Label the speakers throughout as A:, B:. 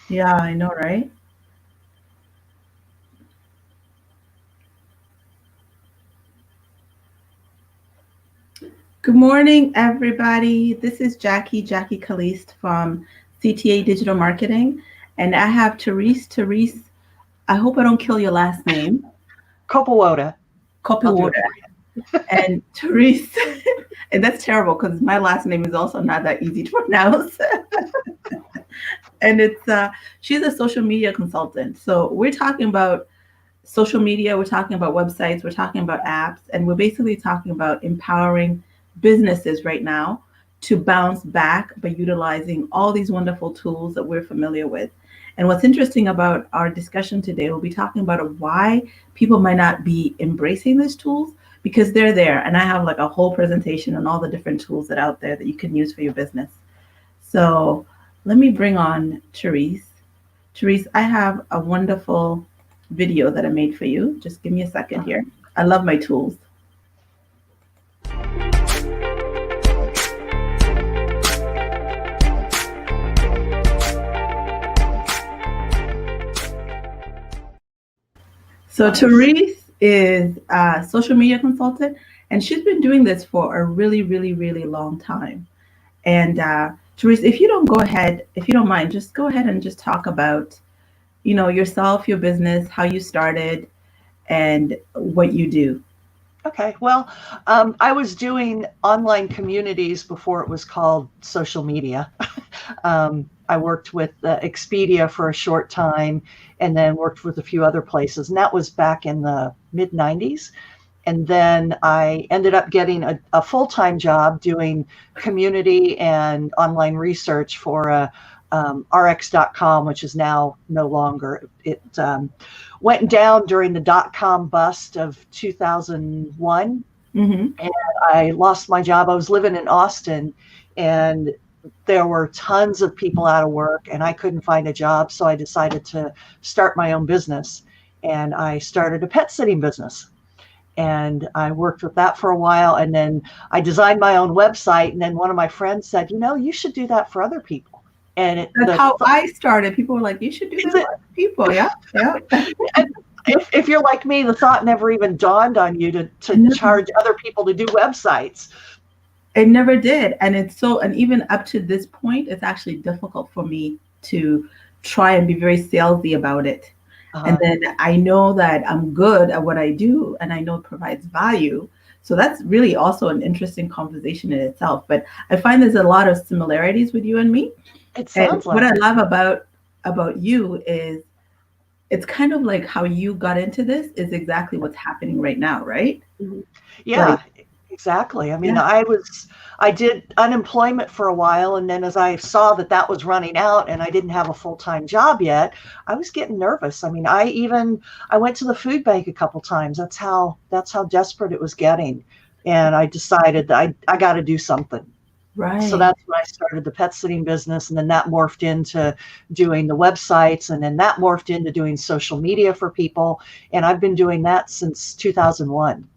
A: Yeah, I know, right? Good morning, everybody. This is Jackie Calixte from CTA Digital Marketing, and I have Therese. Therese, I hope I don't kill your last name,
B: Kopiwoda. I'll do it
A: Kopiwoda.
B: for you.
A: And Therese, and that's terrible because my last name is also not that easy to pronounce. And she's a social media consultant. So we're talking about social media, we're talking about websites, we're talking about apps, and we're basically talking about empowering businesses right now to bounce back by utilizing all these wonderful tools that we're familiar with. And what's interesting about our discussion today, we'll be talking about why people might not be embracing these tools because they're there. And I have like a whole presentation on all the different tools that are out there that you can use for your business. So let me bring on Therese. Therese, I have a wonderful video that I made for you. Just give me a second here. I love my tools. So
B: Nice.
A: Therese is a social media consultant, and she's been doing this for a really, really, really long time. And Therese, if you don't go ahead, if you don't mind, just go ahead and just talk about, yourself, your business, how you started, and what you do.
B: Okay. Well, I was doing online communities before it was called social media. I worked with Expedia for a short time and then worked with a few other places. And that was back in the mid 90s. And then I ended up getting a full time job doing community and online research for rx.com, which is now no longer. It went down during the dot-com bust of 2001.
A: Mm-hmm.
B: And I lost my job. I was living in Austin, and there were tons of people out of work, and I couldn't find a job. So I decided to start my own business. And I started a pet sitting business. And I worked with that for a while. And then I designed my own website. And then one of my friends said, you should do that for other people. And
A: That's how I started. People were like, "You should do
B: is
A: that for other people." Yeah, yeah.
B: and if you're like me, the thought never even dawned on you to
A: No,
B: charge other people to do websites.
A: it never did, and and even up to this point, it's actually difficult for me to try and be very salesy about it. And
B: Uh,
A: then I know that I'm good at what I do, and I know it provides value. So that's really also an interesting conversation in itself. But I find there's a lot of similarities with you and me.
B: it
A: And
B: sounds
A: what
B: like
A: I
B: it.
A: love about you is it's kind of like how you got into this is exactly what's happening right now, right?
B: Mhm.
A: Like,
B: Yeah, exactly. I mean,
A: yeah,
B: I did unemployment for a while, and then as I saw that that was running out and I didn't have a full-time job yet, I was getting nervous. I mean, I went to the food bank a couple times. That's how desperate it was getting. And I decided that I got to do something. So
A: right.
B: that's when I started the pet sitting business, and then that morphed into doing the websites, and then that morphed into doing social media for people. And I've been doing that since 2001.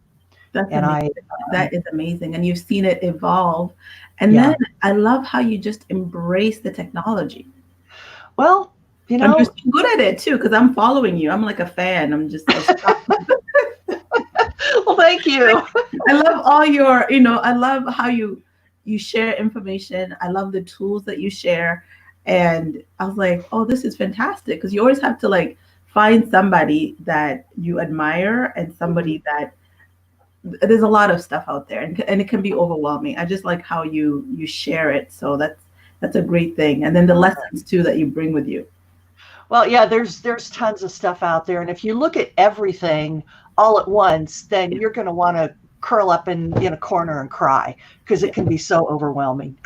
A: That's
B: And
A: amazing.
B: um,
A: That is amazing. And you've seen it evolve. And then
B: yeah,
A: I love how you just embrace the technology.
B: well, you
A: And you're
B: know,
A: so good at it too, because I'm following you. I'm like a fan.
B: well, thank you.
A: I love all your, I love how you share information. I love the tools that you share. And I was like, oh, this is fantastic. Because you always have to like find somebody that you admire and
B: Mhm.
A: somebody that there's a lot of stuff out there and it can be overwhelming. I just like how you share it. So that's a great thing. And then the lessons too that you bring with you.
B: Well, yeah, there's tons of stuff out there, and if you look at everything all at once, then you're going to want to curl up in a corner and cry because it can be so overwhelming.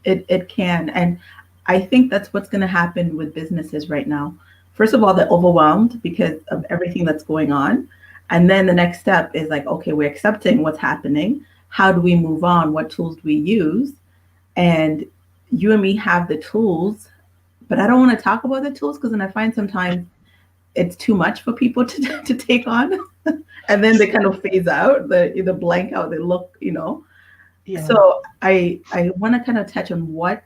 A: It can. And I think that's what's going to happen with businesses right now. First of all, they're overwhelmed because of everything that's going on. And then the next step is like, okay, we're accepting what's happening. How do we move on? What tools do we use? And you and me have the tools, but I don't want to talk about the tools because then I find sometimes it's too much for people to, to take on. And then they kind of phase out, the either blank out, they look.
B: Yeah.
A: So I want to kind of touch on what,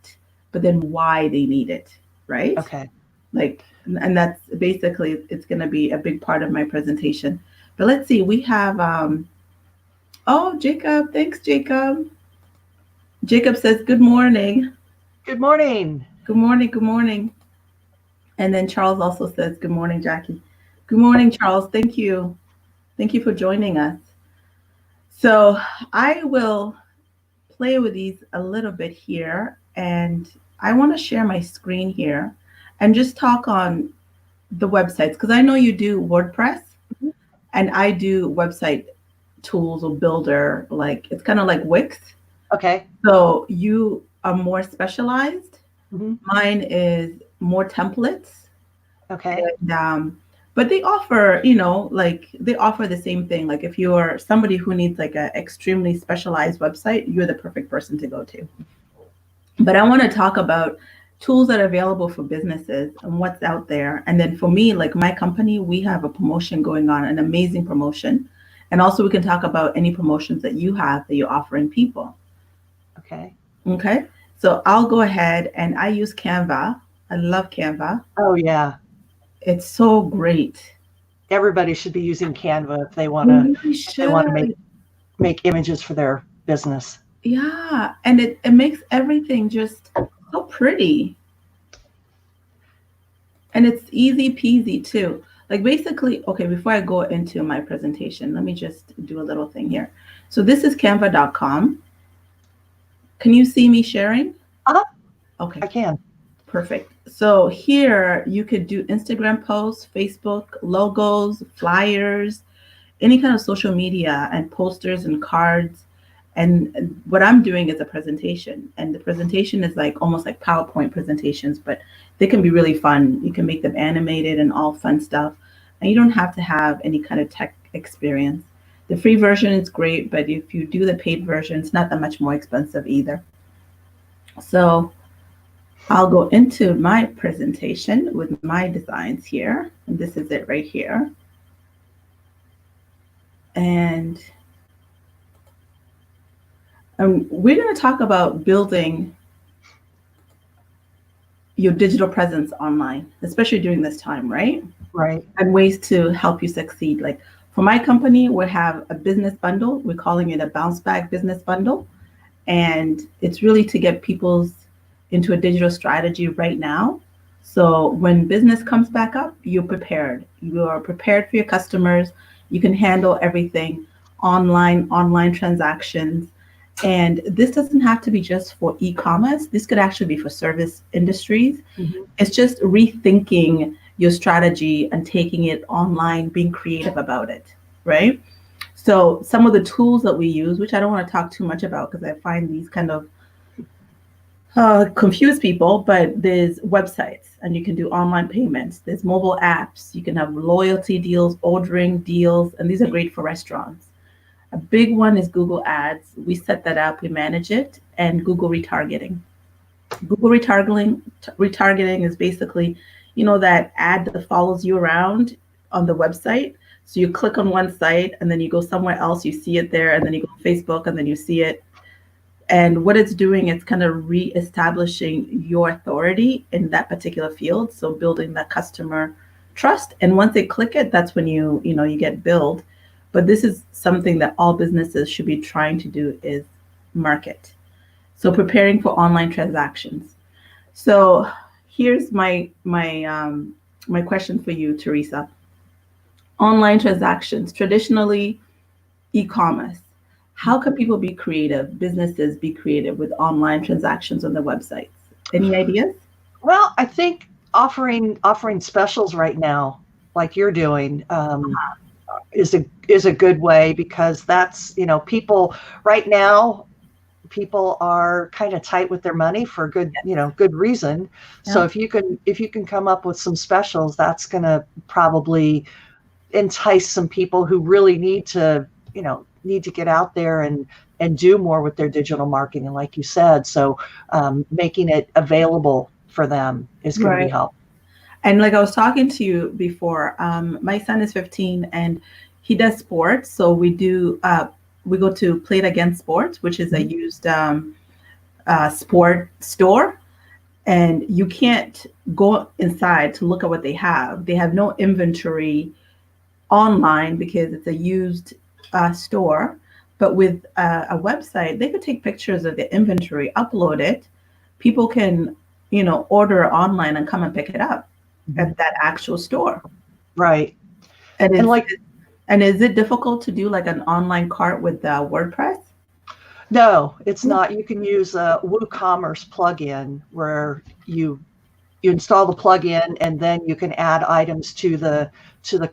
A: but then why they need it, right?
B: Okay.
A: Like, and that's basically, it's going to be a big part of my presentation. But let's see, we have, oh, Jacob, thanks, Jacob. Jacob says, good morning.
B: Good morning.
A: Good morning, good morning. And then Charles also says, good morning, Jackie. Good morning, Charles. Thank you. Thank you for joining us. So I will play with these a little bit here, and I want to share my screen here and just talk on the websites, because I know you do WordPress and I do website tools or builder, like it's kind of like Wix.
B: Okay.
A: So you are more specialized.
B: Mm-hmm.
A: Mine is more templates.
B: Okay.
A: And, but they offer, like they offer the same thing. Like if you're somebody who needs like an extremely specialized website, you're the perfect person to go to. But I want to talk about tools that are available for businesses and what's out there. And then for me, like my company, we have a promotion going on, an amazing promotion. And also we can talk about any promotions that you have that you're offering people.
B: Okay.
A: Okay. So I'll go ahead, and I use Canva. I love Canva.
B: Oh yeah.
A: It's so great.
B: Everybody should be using Canva if they want to. They want to make images for their business.
A: Yeah, and it makes everything just so pretty. And it's easy peasy too. Like basically, okay, before I go into my presentation, let me just do a little thing here. So this is canva.com. Can you see me sharing? Okay.
B: I can.
A: Perfect. So here you could do Instagram posts, Facebook, logos, flyers, any kind of social media, and posters and cards. And what I'm doing is a presentation, and the presentation is like almost like PowerPoint presentations, but they can be really fun. You can make them animated and all fun stuff, and you don't have to have any kind of tech experience. The free version is great, but if you do the paid version, it's not that much more expensive either. So I'll go into my presentation with my designs here, and this is it right here. And we're going to talk about building your digital presence online, especially during this time, right?
B: Right.
A: And ways to help you succeed. Like for my company, we have a business bundle. We're calling it a bounce back business bundle. And it's really to get people's into a digital strategy right now. So when business comes back up, you're prepared. You are prepared for your customers. You can handle everything online transactions. And this doesn't have to be just for e-commerce. This could actually be for service industries. Mm-hmm. It's just rethinking your strategy and taking it online, being creative about it, right? So some of the tools that we use, which I don't want to talk too much about because I find these kind of confuse people, but there's websites and you can do online payments. There's mobile apps. You can have loyalty deals, ordering deals, and these are great for restaurants. A big one is Google Ads. We set that up, we manage it, and Google retargeting. Google retargeting is basically, that ad that follows you around on the website. So you click on one site and then you go somewhere else, you see it there, and then you go to Facebook and then you see it. And what it's doing, it's kind of reestablishing your authority in that particular field. So building that customer trust. And once they click it, that's when you get billed. But this is something that all businesses should be trying to do, is market. So preparing for online transactions. So here's my question for you, Theresa. Online transactions, traditionally e-commerce. How can people be creative, businesses be creative with online transactions on their websites? Any ideas?
B: Well, I think offering specials right now, like you're doing, is a good way, because that's, people right now, people are kind of tight with their money for good reason. Yeah. So if you can come up with some specials, that's going to probably entice some people who really need to get out there and do more with their digital marketing, like you said. So making it available for them is going to be helpful.
A: And like I was talking to you before, my son is 15 and he does sports. So we go to Play It Again Sports, which is a used sport store. and you can't go inside to look at what they have. They have no inventory online because it's a used store. But with a website, they could take pictures of the inventory, upload it. People can, order online and come and pick it up at that actual store.
B: Right.
A: And
B: And
A: is
B: like,
A: and is it difficult to do like an online cart with WordPress?
B: no, it's not. You can use a WooCommerce plugin where you install the plugin, and then you can add items to the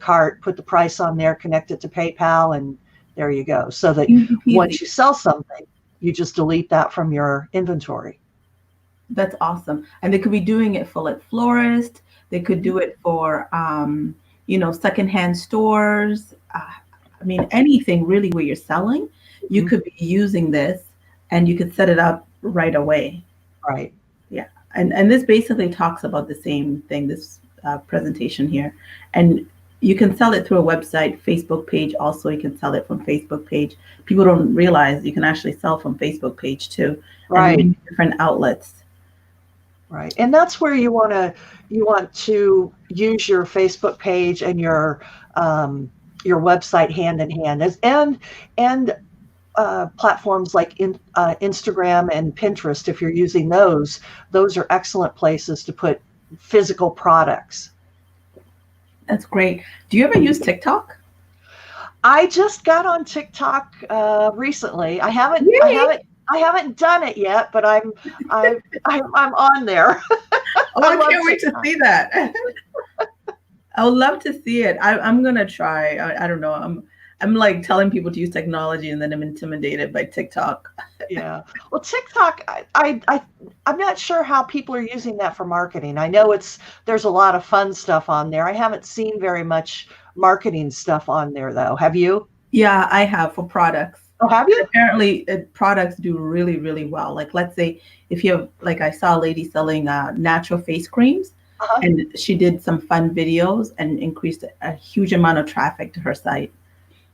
B: cart, put the price on there, connect it to PayPal, and there you go. So that
A: Easy peasy.
B: once you sell something, you just delete that from your inventory.
A: That's awesome. And they could be doing it for like florists. They could do it for, secondhand stores. I mean, anything really where you're selling, you could be using this and you could set it up right away.
B: Right.
A: Yeah. And this basically talks about the same thing, this presentation here. And you can sell it through a website, Facebook page. Also, you can sell it from Facebook page. People don't realize you can actually sell from Facebook page too.
B: Right.
A: And different outlets.
B: Right. And that's where you want to use your Facebook page and your website hand in hand, and platforms like Instagram and Pinterest. If you're using those are excellent places to put physical products.
A: That's great. Do you ever use TikTok?
B: I just got on TikTok recently. I haven't done it yet, but I'm on there.
A: Oh, I can't wait to see that. I would love to see it. I'm gonna try. I don't know. I'm like telling people to use technology, and then I'm intimidated by TikTok.
B: Yeah. Well, TikTok, I'm not sure how people are using that for marketing. I know there's a lot of fun stuff on there. I haven't seen very much marketing stuff on there though. Have you?
A: Yeah, I have, for products.
B: Oh, have you?
A: Apparently, products do really, really well. Like, let's say if you have, like, I saw a lady selling natural face creams, and she did some fun videos and increased a huge amount of traffic to her site.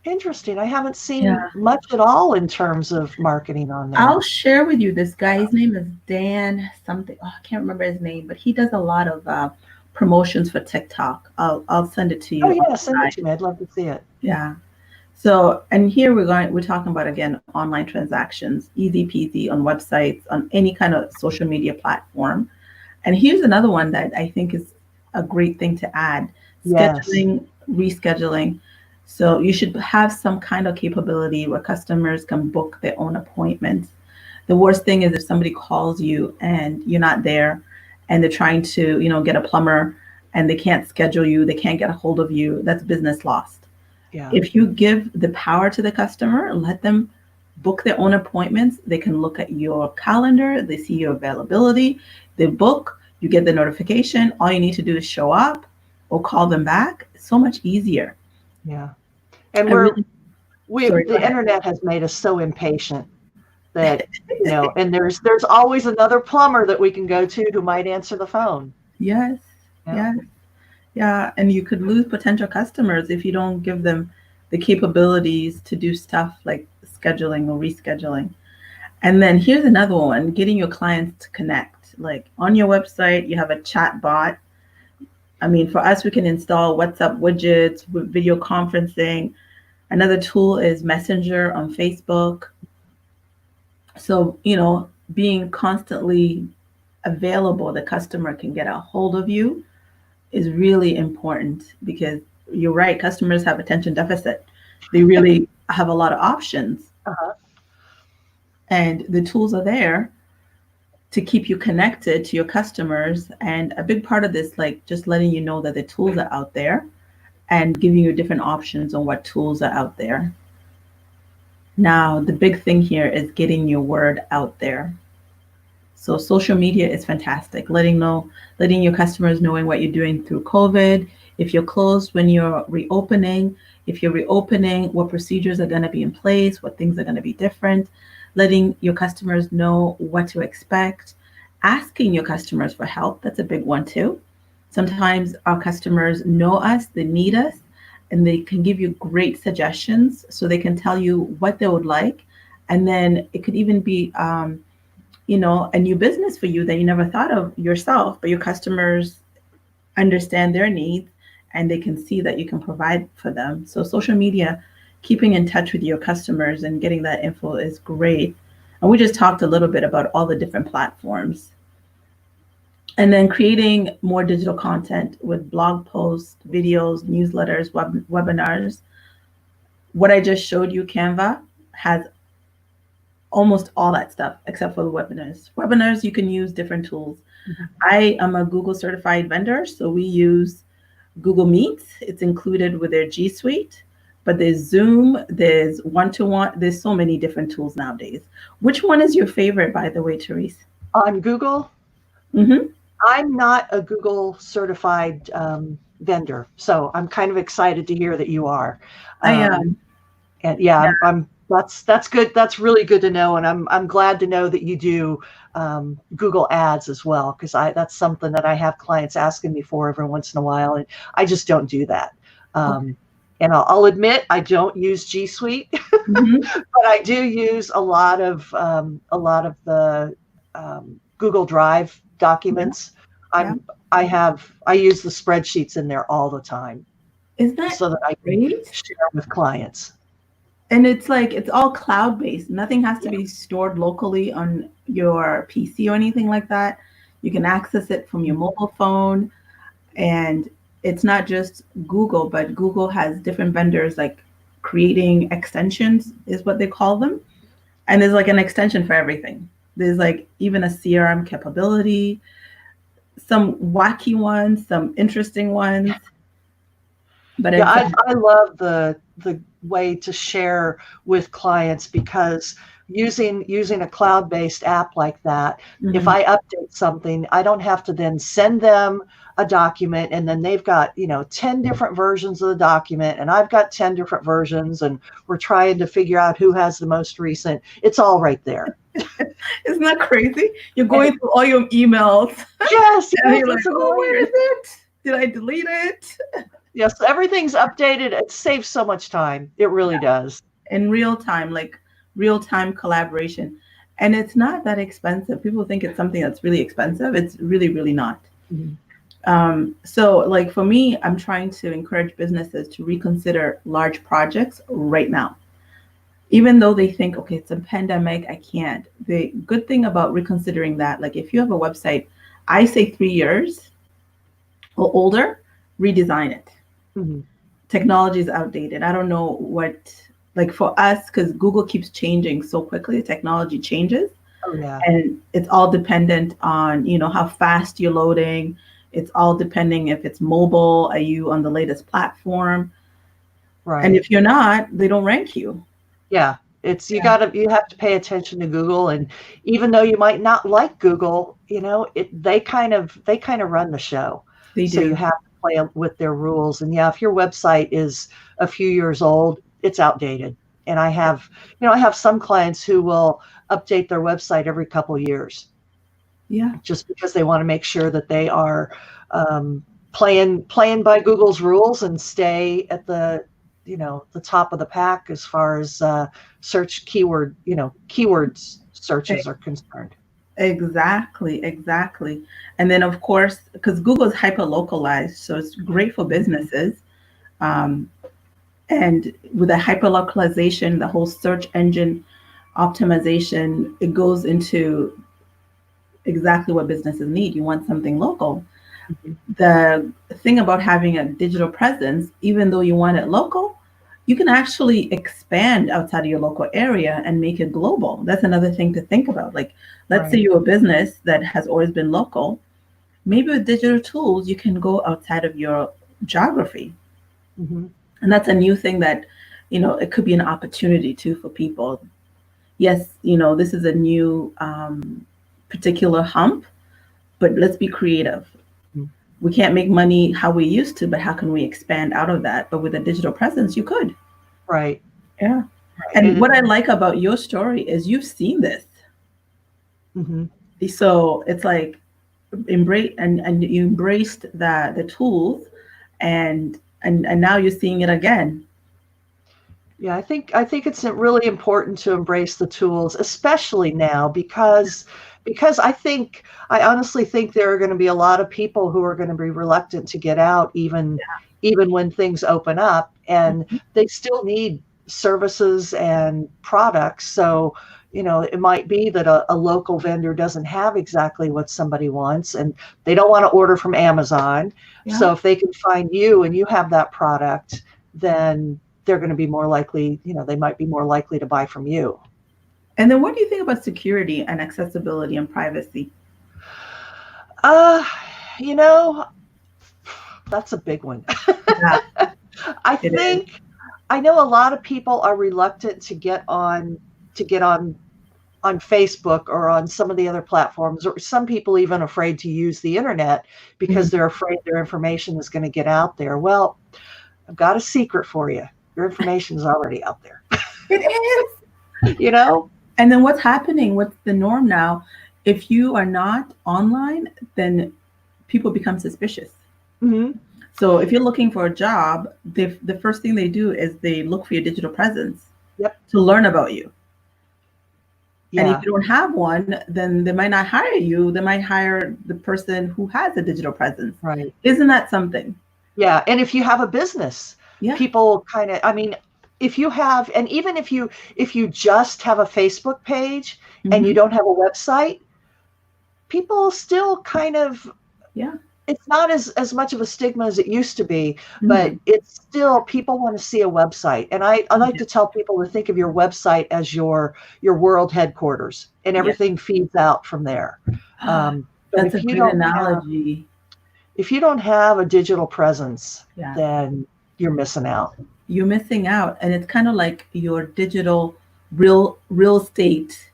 B: Interesting. I haven't seen much at all in terms of marketing on there.
A: I'll share with you. This guy's name is Dan something. Oh, I can't remember his name, but he does a lot of promotions for TikTok. I'll send it to you.
B: Oh yeah, send it to me. I'd love to see it.
A: Yeah. So, and here we're talking about, again, online transactions, easy peasy on websites, on any kind of social media platform. And here's another one that I think is a great thing to add: scheduling, rescheduling. So you should have some kind of capability where customers can book their own appointments. The worst thing is if somebody calls you and you're not there, and they're trying to, get a plumber, and they can't schedule you, they can't get a hold of you. That's business lost.
B: Yeah.
A: If you give the power to the customer, let them book their own appointments. They can look at your calendar, they see your availability, they book, you get the notification. All you need to do is show up or call them back. It's so much easier.
B: Yeah. And the internet has made us so impatient that, and there's always another plumber that we can go to who might answer the phone.
A: Yes. Yeah. Yes. Yeah, and you could lose potential customers if you don't give them the capabilities to do stuff like scheduling or rescheduling. And then here's another one: getting your clients to connect. Like, on your website, you have a chat bot. I mean, for us, we can install WhatsApp widgets with video conferencing. Another tool is Messenger on Facebook. So, being constantly available, the customer can get a hold of you, is really important, because you're right, customers have attention deficit. They really have a lot of options. And the tools are there to keep you connected to your customers. And a big part of this, like, just letting you know that the tools are out there and giving you different options on what tools are out there. Now, the big thing here is getting your word out there. So social media is fantastic. Letting your customers knowing what you're doing through COVID. If you're closed, when you're reopening. If you're reopening, what procedures are going to be in place, what things are going to be different. Letting your customers know what to expect. Asking your customers for help. That's a big one too. Sometimes our customers know us, they need us, and they can give you great suggestions. So they can tell you what they would like. And then it could even be a new business for you that you never thought of yourself, but your customers understand their needs and they can see that you can provide for them. So social media, keeping in touch with your customers and getting that info is great. And we just talked a little bit about all the different platforms. And then creating more digital content with blog posts, videos, newsletters, webinars. What I just showed you, Canva, has almost all that stuff except for the webinars. Webinars, you can use different tools. Mm-hmm. I am a Google certified vendor, so we use Google Meets. It's included with their G Suite, but there's Zoom, there's one-to-one, there's so many different tools nowadays. Which one is your favorite, by the way, Therese?
B: On Google?
A: Mm-hmm.
B: I'm not a Google certified vendor, so I'm kind of excited to hear that you are.
A: I am.
B: And yeah. I'm that's good. That's really good to know. And I'm glad to know that you do Google ads as well, because that's something that I have clients asking me for every once in a while. And I just don't do that. Okay. And I'll admit I don't use G Suite, mm-hmm. but I do use a lot of the Google Drive documents. Yeah. I use the spreadsheets in there all the time.
A: Isn't that
B: so that I can share with clients?
A: And it's like, it's all cloud-based. Nothing has to be stored locally on your PC or anything like that. You can access it from your mobile phone. And it's not just Google, but Google has different vendors, like creating extensions is what they call them. And there's like an extension for everything. There's like even a CRM capability, some wacky ones, some interesting ones. But
B: yeah, I love the way to share with clients, because using a cloud-based app like that, mm-hmm. if I update something, I don't have to then send them a document and then they've got 10 different versions of the document and I've got 10 different versions and we're trying to figure out who has the most recent. It's all right there.
A: Isn't that crazy? You're going through all your emails.
B: Yes.
A: And you're like, oh, where is it? Did I delete it?
B: Yes, everything's updated. It saves so much time. It really does.
A: In real time, like real-time collaboration. And it's not that expensive. People think it's something that's really expensive. It's really, really not. Mm-hmm. So like for me, I'm trying to encourage businesses to reconsider large projects right now. Even though they think, okay, it's a pandemic, I can't. The good thing about reconsidering that, like if you have a website, I say 3 years or older, redesign it. Mm-hmm. Technology is outdated. I don't know what, like for us, because Google keeps changing so quickly, technology changes.
B: Oh, yeah.
A: And it's all dependent on, how fast you're loading. It's all depending if it's mobile, are you on the latest platform?
B: Right.
A: And if you're not, they don't rank you.
B: Yeah. It's, you have to pay attention to Google. And even though you might not like Google, they kind of run the show.
A: They do.
B: So you have to play with their rules. And yeah, if your website is a few years old, it's outdated. And I have some clients who will update their website every couple of years.
A: Yeah.
B: Just because they want to make sure that they are playing by Google's rules and stay at the top of the pack as far as search keywords searches are concerned.
A: Exactly. And then of course, because Google is hyper localized, so it's great for businesses. And with the hyper localization, the whole search engine optimization, it goes into exactly what businesses need. You want something local. Mm-hmm. The thing about having a digital presence, even though you want it local, you can actually expand outside of your local area and make it global. That's another thing to think about. Like, let's say you're a business that has always been local. Maybe with digital tools, you can go outside of your geography. Mm-hmm. And that's a new thing that, it could be an opportunity too for people. Yes, this is a new particular hump, but let's be creative. Mm-hmm. We can't make money how we used to, but how can we expand out of that? But with a digital presence, you could.
B: Right.
A: Yeah. And what I like about your story is you've seen this. Mm-hmm. So it's like embrace and you embraced the tools and now you're seeing it again.
B: Yeah, I think it's really important to embrace the tools, especially now, because because I honestly think there are going to be a lot of people who are going to be reluctant to get out, even when things open up, and they still need services and products. So, it might be that a local vendor doesn't have exactly what somebody wants, and they don't want to order from Amazon.
A: Yeah.
B: So if they can find you and you have that product, then they're going to be more likely, they might be more likely to buy from you.
A: And then what do you think about security and accessibility and privacy?
B: You know, that's a big one.
A: Yeah,
B: I know a lot of people are reluctant to get on Facebook or on some of the other platforms, or some people even afraid to use the internet because they're afraid their information is going to get out there. Well, I've got a secret for you. Your information is already out there.
A: It is. And then what's happening? What's the norm now? If you are not online, then people become suspicious.
B: Mm-hmm.
A: So if you're looking for a job, the first thing they do is they look for your digital presence to learn about you. Yeah. And if you don't have one, then they might not hire you. They might hire the person who has a digital presence.
B: Right.
A: Isn't that something?
B: Yeah. And if you have a business, people kind of, if you have, and even if you just have a Facebook page and you don't have a website, people still kind of, it's not as much of a stigma as it used to be, but it's still, people want to see a website. And I like to tell people to think of your website as your world headquarters, and everything feeds out from there.
A: That's a good analogy.
B: If you don't have a digital presence, then you're missing out.
A: You're missing out. And it's kind of like your digital real estate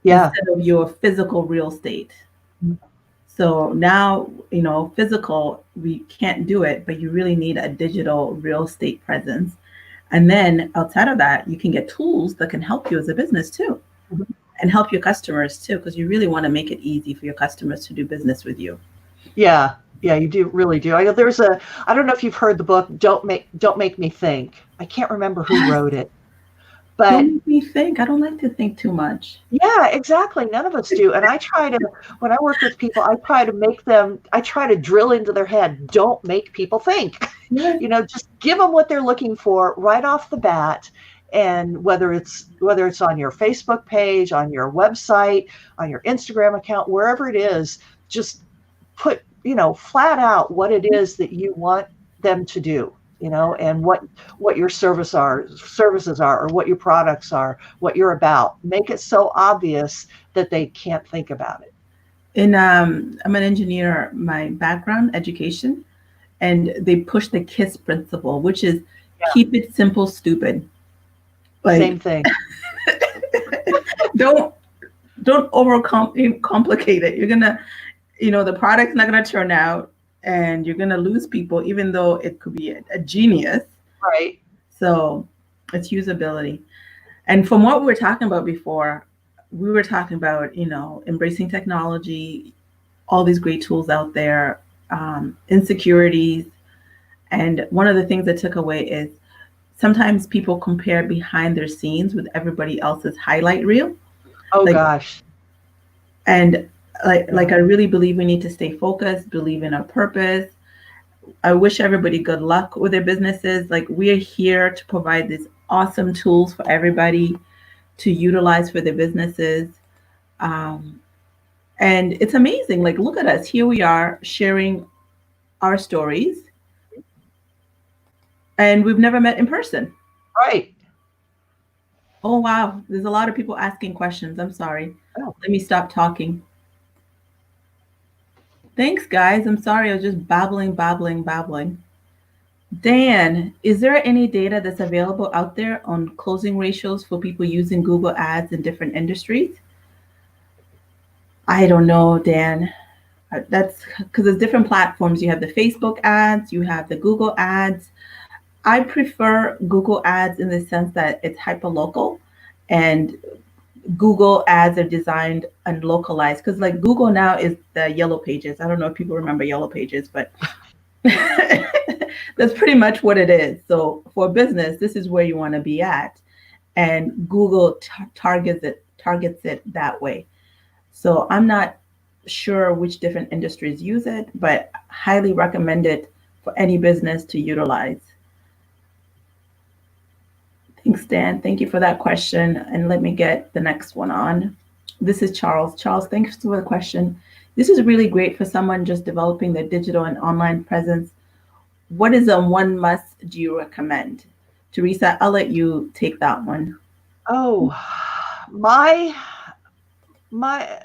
A: instead of your physical real estate. So now, physical, we can't do it, but you really need a digital real estate presence. And then outside of that, you can get tools that can help you as a business too, and help your customers too, because you really want to make it easy for your customers to do business with you.
B: Yeah. Yeah, you do, really do. I know I don't know if you've heard the book, Don't Make Me Think. I can't remember who wrote it. But
A: don't make me think. I don't like to think too much.
B: Yeah, exactly. None of us do. And when I work with people, I try to drill into their head, don't make people think. Just give them what they're looking for right off the bat. And whether it's on your Facebook page, on your website, on your Instagram account, wherever it is, just put, flat out what it is that you want them to do. And what your services are, or what your products are, what you're about. Make it so obvious that they can't think about it.
A: And I'm an engineer, my background, education, and they push the KISS principle, which is keep it simple, stupid.
B: Same thing.
A: Don't overcomplicate it. You're gonna, the product's not gonna turn out, and you're going to lose people, even though it could be a genius.
B: Right.
A: So it's usability. And from what we were talking about before, we were talking about, embracing technology, all these great tools out there, insecurities. And one of the things I took away is sometimes people compare behind their scenes with everybody else's highlight reel.
B: Oh, gosh.
A: And like I really believe we need to stay focused, believe in our purpose. I wish everybody good luck with their businesses. Like, we are here to provide these awesome tools for everybody to utilize for their businesses. And it's amazing. Like, look at us. Here we are sharing our stories. And we've never met in person.
B: Right.
A: Oh, wow. There's a lot of people asking questions. I'm sorry. Let me stop talking. Thanks, guys. I'm sorry. I was just babbling. Dan, is there any data that's available out there on closing ratios for people using Google Ads in different industries? I don't know, Dan. That's because there's different platforms. You have the Facebook ads, you have the Google ads. I prefer Google ads in the sense that it's hyperlocal, and Google ads are designed and localized, because like Google now is the Yellow Pages. I don't know if people remember Yellow Pages, but that's pretty much what it is. So for business, this is where you want to be at, and Google targets it that way. So I'm not sure which different industries use it, but highly recommend it for any business to utilize. Thanks, Dan. Thank you for that question. And let me get the next one on. This is Charles. Charles, thanks for the question. This is really great for someone just developing their digital and online presence. What is a one must do you recommend? Theresa, I'll let you take that one.
B: Oh, my my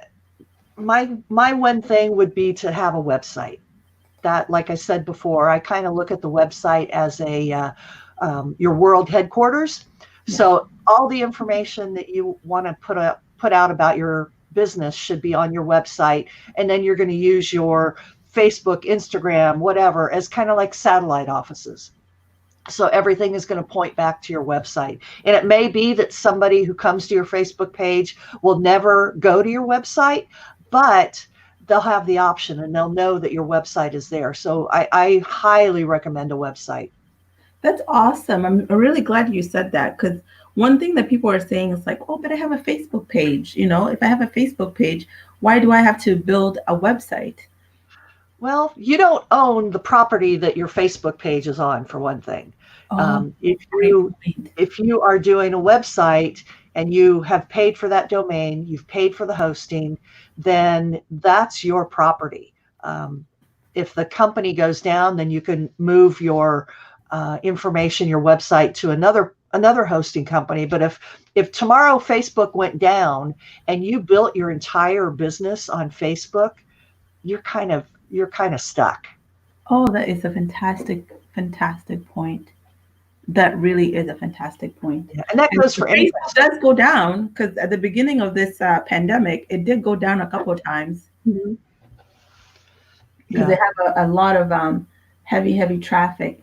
B: my one thing would be to have a website. That, like I said before, I kind of look at the website as a your world headquarters.
A: Yeah.
B: So all the information that you want to put out about your business should be on your website, and then you're going to use your Facebook, Instagram, whatever, as kind of like satellite offices. So everything is going to point back to your website. And it may be that somebody who comes to your Facebook page will never go to your website, but they'll have the option and they'll know that your website is there. So I highly recommend a website.
A: That's awesome. I'm really glad you said that, because one thing that people are saying is like, oh, but I have a Facebook page. You know, if I have a Facebook page, why do I have to build a website?
B: Well, you don't own the property that your Facebook page is on, for one thing.
A: Oh,
B: If
A: great
B: you
A: point.
B: if you are doing a website and you have paid for that domain, you've paid for the hosting, then that's your property. If the company goes down, then you can move your information, your website, to another hosting company. But if tomorrow Facebook went down and you built your entire business on Facebook, you're kind of stuck.
A: Oh, that is a fantastic point. That really is a fantastic point.
B: Yeah, and that
A: And
B: goes
A: the
B: for any
A: Facebook does go down, because at the beginning of this pandemic, it did go down a couple of times
B: Mhm.
A: because they
B: Yeah,
A: have a lot of heavy traffic.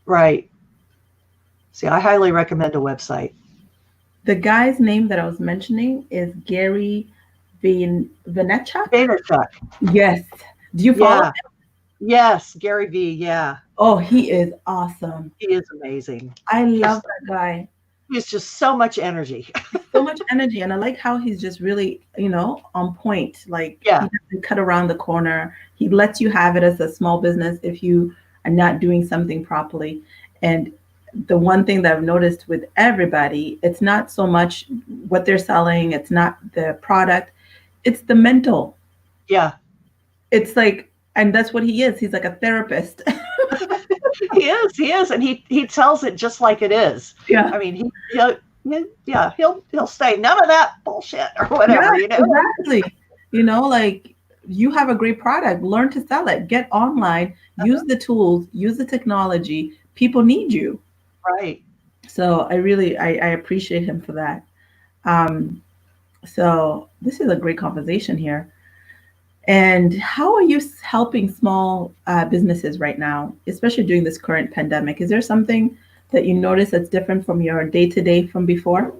B: right. See, I highly recommend a website.
A: The guy's name that I was mentioning is Gary Vaynerchuk.
B: Vaynerchuk.
A: Yes. Do you follow
B: Yeah.
A: him?
B: Yes, Gary V. Yeah,
A: Oh, he is awesome.
B: he is amazing.
A: I love
B: Just
A: that guy.
B: he has just so much energy.
A: So much energy, and I like how he's just really, on point. Like, he
B: Yeah,
A: doesn't cut around the corner. He lets you have it as a small business if you are not doing something properly. And the one thing that I've noticed with everybody, it's not so much what they're selling, it's not the product, it's the mental.
B: yeah.
A: It's like, and that's what he is. He's like a therapist.
B: He is, and he tells it just like it is.
A: Yeah.
B: I mean, yeah, he'll say none of that bullshit or
A: Yeah,
B: whatever, you know.
A: exactly. Like, you have a great product, learn to sell it, get online, use the tools, use the technology. People need you.
B: Right.
A: So I appreciate him for that. Um, so this is a great conversation here. And how are you helping small businesses right now, especially during this current pandemic? Is there something that you notice that's different from your day to day from before?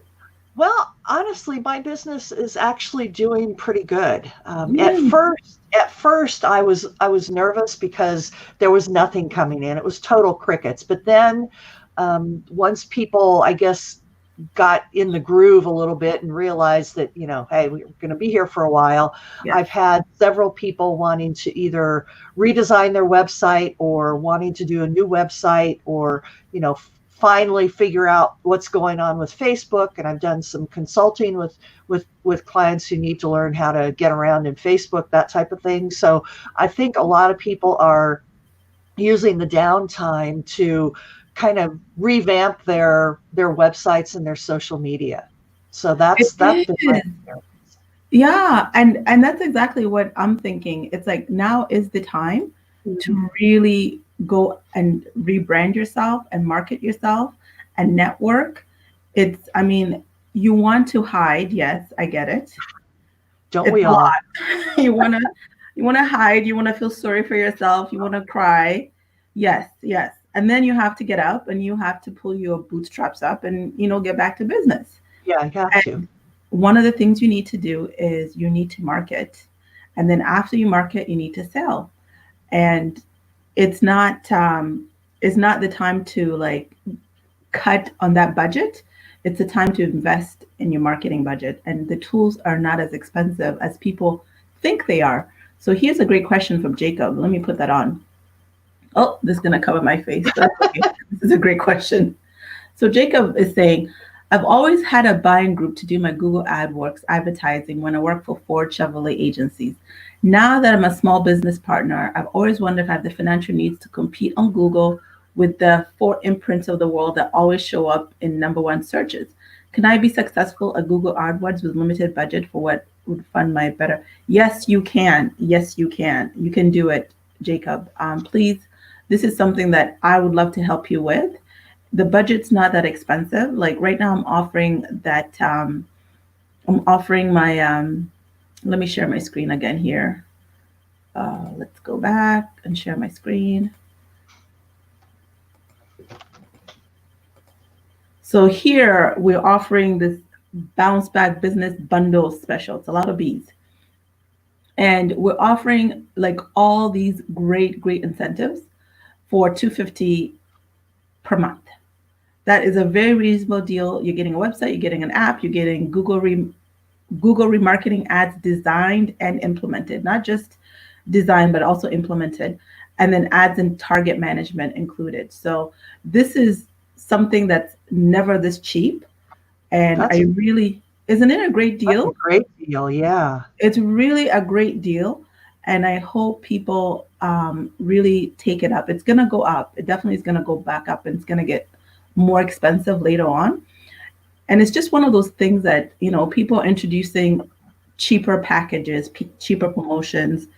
B: Well, honestly, my business is actually doing pretty good.
A: Mm,
B: At first, I was nervous because there was nothing coming in. It was total crickets. But then, once people, I guess, got in the groove a little bit and realized that, hey, we're going to be here for a while.
A: yes.
B: I've had several people wanting to either redesign their website or wanting to do a new website, or, finally figure out what's going on with Facebook. And I've done some consulting with clients who need to learn how to get around in Facebook, that type of thing. So I think a lot of people are using the downtime to kind of revamp their websites and their social media. So
A: It
B: that's been my
A: is.
B: experience.
A: Yeah, and that's exactly what I'm thinking. It's like now is the time
B: Mhm.
A: to really go and rebrand yourself and market yourself and network. I mean, you want to hide, yes, I get it.
B: Don't
A: It's
B: we
A: a lot.
B: all?
A: You want to hide, you want to feel sorry for yourself, you want to cry. Yes, yes. And then you have to get up and you have to pull your bootstraps up and get back to business.
B: Yeah, I got to.
A: One of the things you need to do is you need to market. And then after you market, you need to sell. And it's not the time to like cut on that budget. It's a time to invest in your marketing budget, and the tools are not as expensive as people think they are. So here's a great question from Jacob. Let me put that on. Oh, this is going to cover my face. But okay. This is a great question. So Jacob is saying, I've always had a buying group to do my Google AdWords advertising when I worked for Ford Chevrolet agencies. Now that I'm a small business partner, I've always wondered if I have the financial needs to compete on Google with the Ford imprints of the world that always show up in number one searches. Can I be successful at Google AdWords with limited budget for what would fund my better? Yes, you can. Yes, you can. You can do it, Jacob. Please, this is something that I would love to help you with. The budget's not that expensive. Like right now, I'm offering that. I'm offering my. Let me share my screen again here. Let's go back and share my screen. So here we're offering this bounce back business bundle special. It's a lot of bees. And we're offering like all these great incentives for $250 per month. That is a very reasonable deal. You're getting a website, you're getting an app, you're getting Google remarketing ads designed and implemented, not just designed, but also implemented, and then ads and target management included. So this is something that's never this cheap. And
B: That's
A: I really, isn't it a great
B: that's a
A: deal?
B: great deal. Yeah.
A: It's really a great deal. And I hope people really take it up. It's going to go up. It definitely is going to go back up, and it's going to get more expensive later on. And it's just one of those things that, people are introducing cheaper packages, cheaper promotions.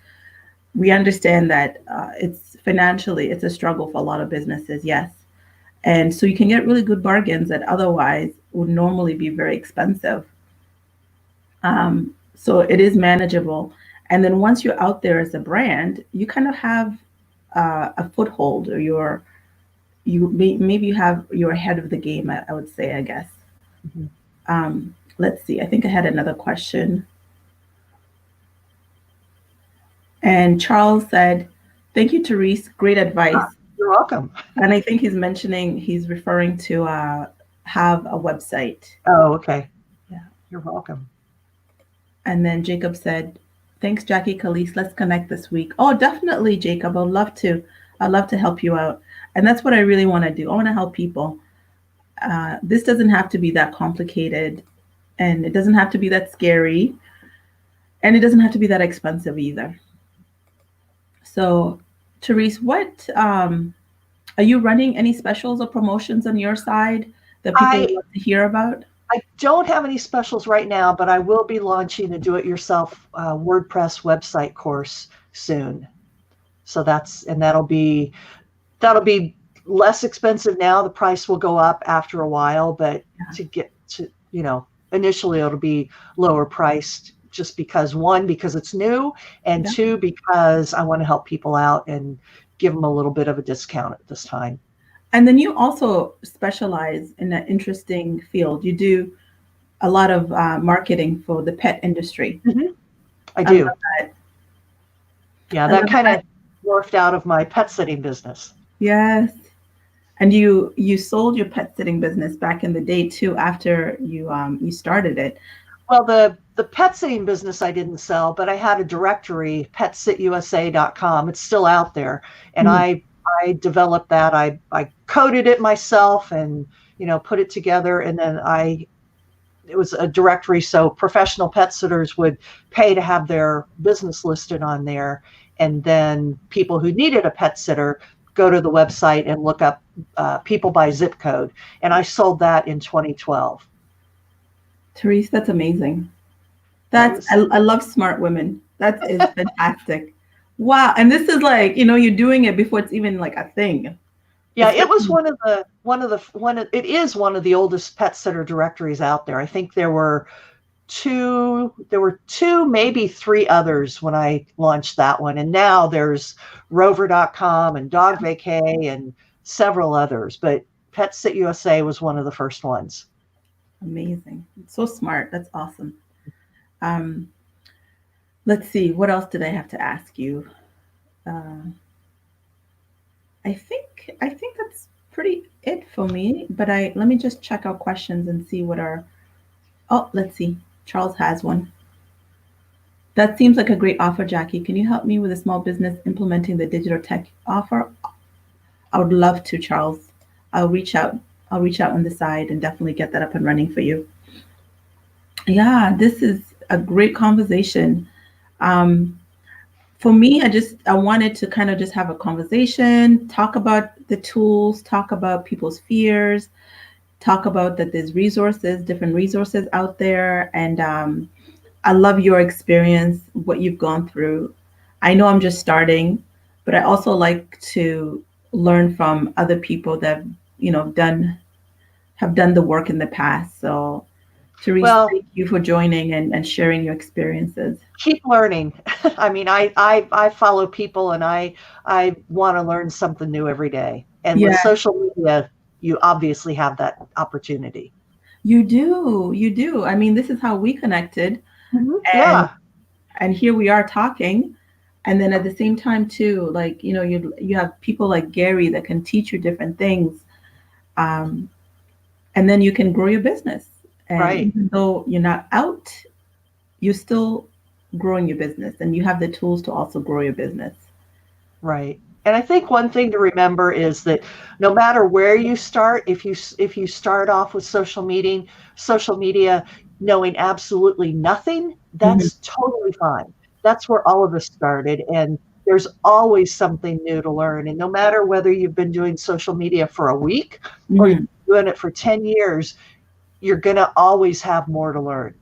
A: We understand that it's financially, it's a struggle for a lot of businesses, yes. And so you can get really good bargains that otherwise would normally be very expensive. So it is manageable. And then once you're out there as a brand, you kind of have a foothold, or maybe you're ahead of the game. I would say, I guess.
B: Mhm.
A: Let's see. I think I had another question. And Charles said, "Thank you, Therese. Great advice."
B: You're welcome.
A: And I think he's referring to have a website.
B: Oh, okay.
A: Yeah.
B: You're welcome.
A: And then Jacob said, "Thanks, Jackie Calixte. Let's connect this week." Oh, definitely, Jacob. I'd love to. I'd love to help you out. And that's what I really want to do. I want to help people. This doesn't have to be that complicated, and it doesn't have to be that scary, and it doesn't have to be that expensive either. So, Therese, what are you running any specials or promotions on your side that people would
B: I
A: love to hear about?
B: I don't have any specials right now, but I will be launching a do-it-yourself WordPress website course soon. So that'll be less expensive now. The price will go up after a while, but to get to, initially it'll be lower priced, just because, one, because it's new, and
A: Yeah.
B: two, because I want to help people out and give them a little bit of a discount at this time.
A: And then you also specialize in an interesting field. You do a lot of marketing for the pet industry.
B: Mm-hmm. I
A: I
B: do.
A: love that.
B: Yeah,
A: I
B: that
A: love
B: kind
A: that.
B: of morphed out of my pet sitting business.
A: Yes. And you sold your pet sitting business back in the day too, after you started it.
B: Well, the pet sitting business I didn't sell, but I had a directory, petsitusa.com. It's still out there. And
A: Mm.
B: I developed that. I coded it myself and, put it together. And then it was a directory. So professional pet sitters would pay to have their business listed on there. And then people who needed a pet sitter go to the website and look up people by zip code. And I sold that in 2012.
A: Therese, that's amazing.
B: That
A: That's
B: was
A: I love smart women. That is fantastic. Wow. And this is like, you're doing it before it's even like a thing.
B: Yeah, it was
A: Especially,
B: it is one of the oldest pet sitter directories out there. I think there were two, maybe three others when I launched that one. And now there's rover.com and dog vacay and several others, but Pet Sit USA was one of the first ones.
A: amazing. So smart. That's awesome. Um, let's see. What else did I have to ask you? Uh, I think that's pretty it for me, but let me just check our questions and see what our. Oh, let's see. Charles has one. That seems like a great offer, Jackie. Can you help me with a small business implementing the digital tech offer? I would love to, Charles. I'll reach out. I'll reach out on the side and definitely get that up and running for you. Yeah, this is a great conversation. Um, for me, I wanted to kind of just have a conversation, talk about the tools, talk about people's fears, talk about that there's resources, different resources out there, and I love your experience, what you've gone through. I know I'm just starting, but I also like to learn from other people that done have done the work in the past. So, Therese,
B: Well,
A: thank you for joining and sharing your experiences.
B: keep learning. I mean, I follow people, and I want to learn something new every day. And with
A: Yeah,
B: social media, you obviously have that opportunity.
A: you do. You do. I mean, this is how we connected, and
B: Yeah,
A: here we are talking. And then at the same time too, like, you have people like Gary that can teach you different things. Um, and then you can grow your business. And
B: right,
A: even though you're not out, you're still growing your business and you have the tools to also grow your business.
B: right. And I think one thing to remember is that no matter where you start, if you start off with social media knowing absolutely nothing,
A: Mhm.
B: that's totally fine. That's where all of us started, and there's always something new to learn. And no matter whether you've been doing social media for a week or you've
A: Mhm.
B: been doing it for 10 years, you're going to always have more to learn.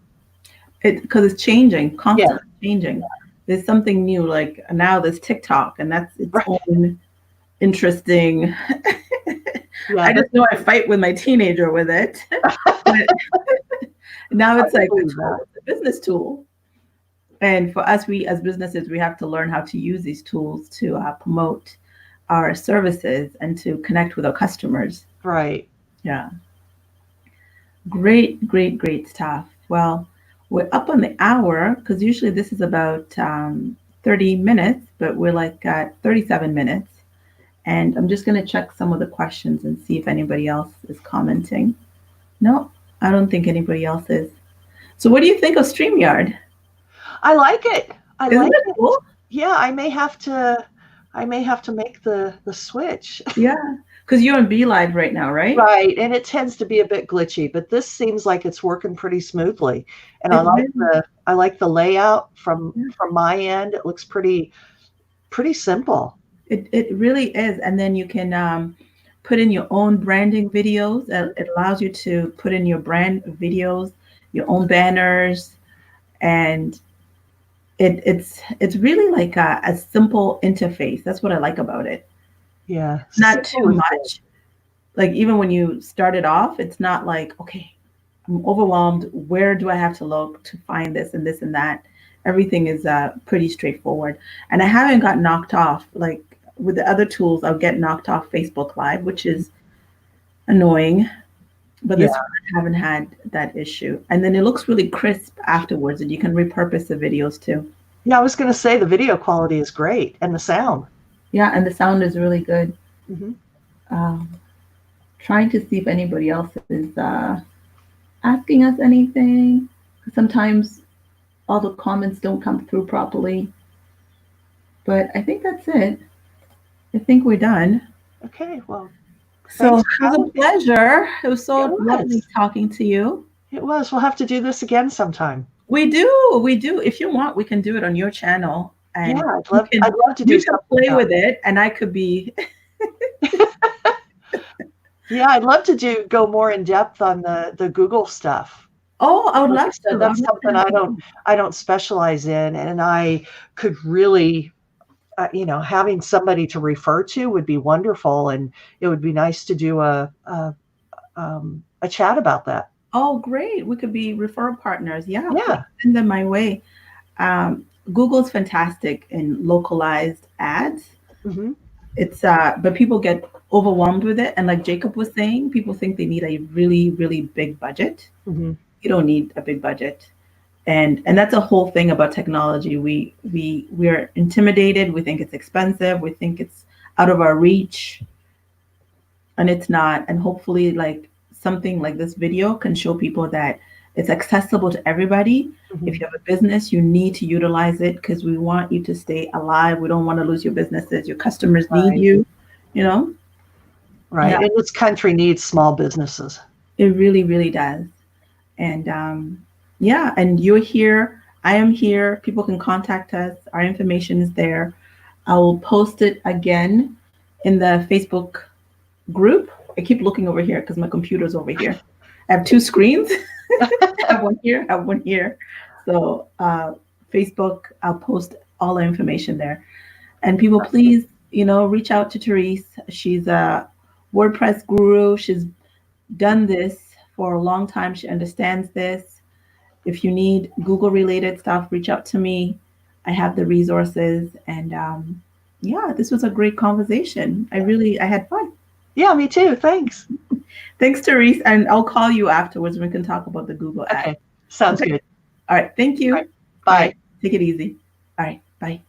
A: Because it's changing,
B: Yeah,
A: constantly changing. There's something new, like now there's TikTok, and that's its
B: right.
A: own interesting.
B: Yeah,
A: I just know I fight with my teenager with it. But now
B: I
A: it's like a
B: believe
A: tool,
B: that.
A: it's a business tool. And for us, we as businesses, we have to learn how to use these tools to promote our services and to connect with our customers.
B: Right.
A: Yeah. Great, great, great stuff. Well, we're up on the hour because usually this is about 30 minutes, but we're like at 37 minutes. And I'm just going to check some of the questions and see if anybody else is commenting. No, I don't think anybody else is. So, what do you think of StreamYard?
B: I like it. I
A: Isn't
B: like
A: it
B: it.
A: cool?
B: Yeah, I may have to make the switch.
A: Yeah, because you're on Be Live right now, right?
B: Right, and it tends to be a bit glitchy, but this seems like it's working pretty smoothly. And I
A: It
B: like
A: really,
B: the layout from my end. It looks pretty simple.
A: it really is. And then you can put in your own branding videos. It allows you to put in your brand videos, your own banners, and it's really like a simple interface. That's what I like about it.
B: Yeah,
A: Not too
B: simple is good.
A: much. Like even when you start it off, it's not like, okay, I'm overwhelmed. Where do I have to look to find this and that? Everything is pretty straightforward. And I haven't got knocked off. Like with the other tools, I'll get knocked off Facebook Live, which is annoying. But
B: Yeah,
A: this one, I haven't had that issue. And then it looks really crisp afterwards, and you can repurpose the videos too.
B: yeah. I was going to say the video quality is great and the sound.
A: Yeah, and the sound is really good.
B: Hmm.
A: Um, Trying to see if anybody else is asking us anything. Sometimes all the comments don't come through properly. But I think that's it. I think we're done.
B: Okay, well,
A: So
B: thanks
A: it
B: for
A: was a
B: having me.
A: pleasure. It was
B: It
A: so lovely
B: was.
A: talking to you.
B: It was. We'll have to do this again sometime.
A: We do, we do. If you want, we can do it on your channel,
B: Yeah,
A: and
B: I'd
A: you
B: love
A: can
B: I'd love to do
A: you can
B: something
A: play
B: about
A: with it, and I could be.
B: it. Yeah, I'd love to do go more in depth on the Google stuff.
A: Oh, I would
B: Like I
A: love
B: said,
A: to. I would
B: that's
A: love to
B: something
A: have
B: I don't
A: you.
B: I don't specialize in, and I could really, having somebody to refer to would be wonderful, and it would be nice to do a chat about that.
A: Oh, great. We could be referral partners. Yeah, please
B: Yeah.
A: send them my way. Um, Google's fantastic in localized ads.
B: Hmm.
A: It's but people get overwhelmed with it, and like Jacob was saying, people think they need a really, really big budget.
B: Hmm.
A: You don't need a big budget. And that's a whole thing about technology. We're intimidated, we think it's expensive, we think it's out of our reach. and it's not. And hopefully, like something like this video can show people that it's accessible to everybody. If
B: Mhm.
A: you have a business, you need to utilize it because we want you to stay alive. We don't want to lose your businesses. Your customers need
B: Right.
A: you, you know?
B: Right.
A: Yeah,
B: And this country needs small businesses.
A: it really, really does. And yeah, and you're here. I am here. People can contact us. Our information is there. I will post it again in the Facebook group. I keep looking over here because my computer's over here. I have two screens. I have one here, I have one here. So Facebook, I'll post all the information there. And people, please, reach out to Therese. She's a WordPress guru. She's done this for a long time. She understands this. If you need Google related stuff, reach out to me. I have the resources. And yeah, this was a great conversation. I had fun.
B: Yeah, me too. Thanks.
A: Thanks, Therese. And I'll call you afterwards. We can talk about the Google ad.
B: Okay. Sounds
A: Okay.
B: good.
A: All right. Thank
B: All right.
A: you. All
B: Bye.
A: right. Take it easy. All right. Bye.